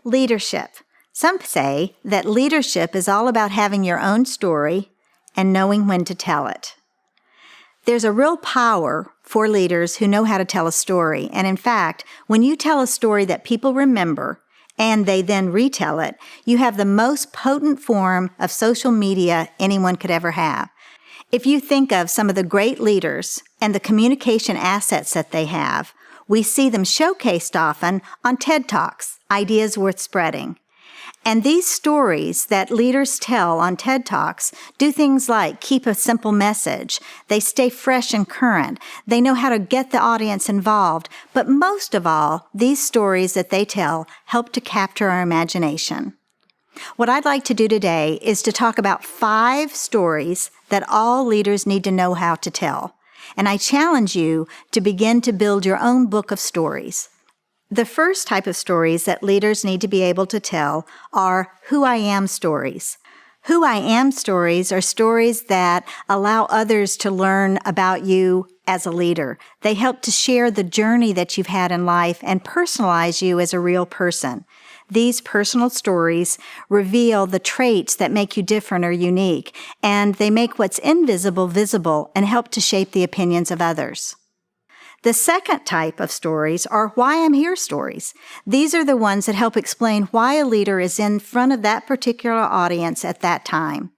Leadership. Some say that leadership is all about having your own story and knowing when to tell it. There's a real power for leaders who know how to tell a story. And in fact, when you tell a story that people remember and they then retell it, you have the most potent form of social media anyone could ever have. If you think of some of the great leaders and the communication assets that they have, we see them showcased often on TED Talks, Ideas Worth Spreading. And these stories that leaders tell on TED Talks do things like keep a simple message. They stay fresh and current. They know how to get the audience involved. But most of all, these stories that they tell help to capture our imagination. What I'd like to do today is to talk about 5 stories that all leaders need to know how to tell. And I challenge you to begin to build your own book of stories. The first type of stories that leaders need to be able to tell are who I am stories. Who I am stories are stories that allow others to learn about you as a leader. They help to share the journey that you've had in life and personalize you as a real person. These personal stories reveal the traits that make you different or unique, and they make what's invisible visible and help to shape the opinions of others. The second type of stories are why I'm here stories. These are the ones that help explain why a leader is in front of that particular audience at that time.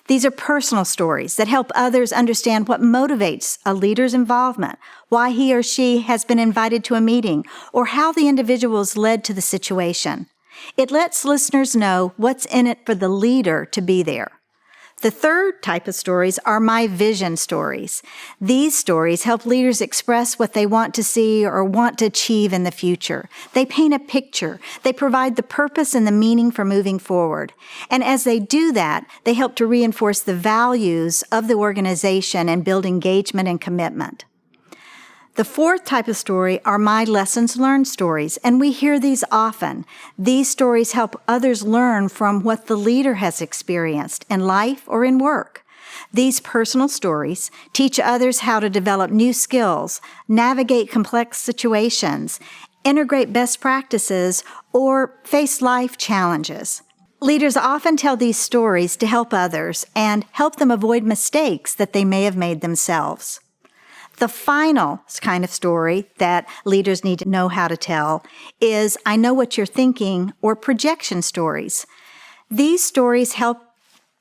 These are personal stories that help others understand what motivates a leader's involvement, why he or she has been invited to a meeting, or how the individual is led to the situation. It lets listeners know what's in it for the leader to be there. The third type of stories are my vision stories. These stories help leaders express what they want to see or want to achieve in the future. They paint a picture. They provide the purpose and the meaning for moving forward. And as they do that, they help to reinforce the values of the organization and build engagement and commitment. The fourth type of story are my lessons learned stories, and we hear these often. These stories help others learn from what the leader has experienced in life or in work. These personal stories teach others how to develop new skills, navigate complex situations, integrate best practices, or face life challenges. Leaders often tell these stories to help others and help them avoid mistakes that they may have made themselves. The final kind of story that leaders need to know how to tell is I know what you're thinking, or projection stories. These stories help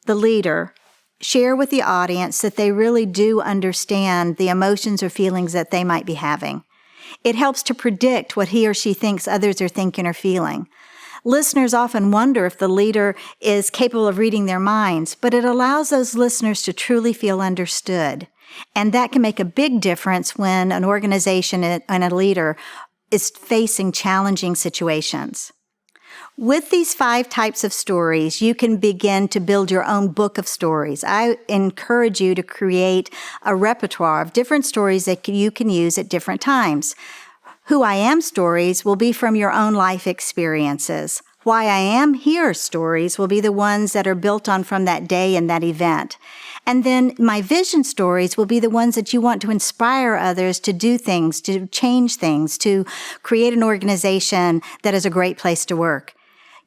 the leader share with the audience that they really do understand the emotions or feelings that they might be having. It helps to predict what he or she thinks others are thinking or feeling. Listeners often wonder if the leader is capable of reading their minds, but it allows those listeners to truly feel understood. And that can make a big difference when an organization and a leader is facing challenging situations. With these 5 types of stories, you can begin to build your own book of stories. I encourage you to create a repertoire of different stories that you can use at different times. Who I am stories will be from your own life experiences. Why I am here stories will be the ones that are built on from that day and that event. And then my vision stories will be the ones that you want to inspire others to do things, to change things, to create an organization that is a great place to work.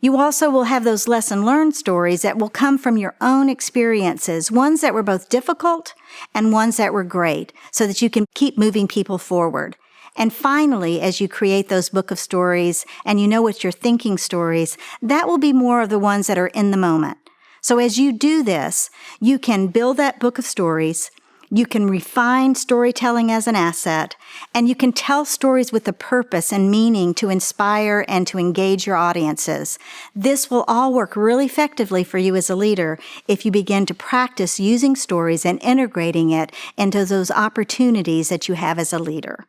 You also will have those lesson learned stories that will come from your own experiences, ones that were both difficult and ones that were great, so that you can keep moving people forward. And finally, as you create those book of stories and you know what you're thinking stories, that will be more of the ones that are in the moment. So as you do this, you can build that book of stories, you can refine storytelling as an asset, and you can tell stories with a purpose and meaning to inspire and to engage your audiences. This will all work really effectively for you as a leader if you begin to practice using stories and integrating it into those opportunities that you have as a leader.